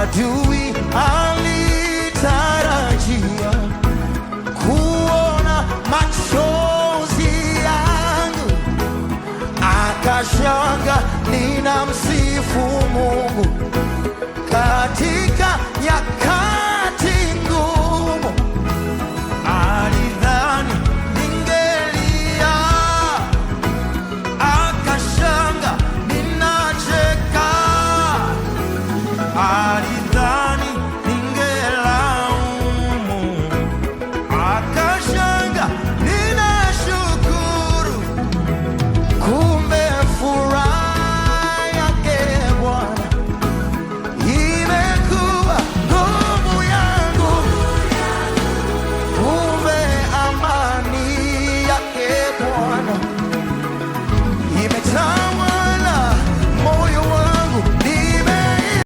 Adui alitarajia kuona machozi yangu, akashanga ninamsifu Mungu katika nyakati ngumu. Alidhani ningelia, akashanga ninacheka.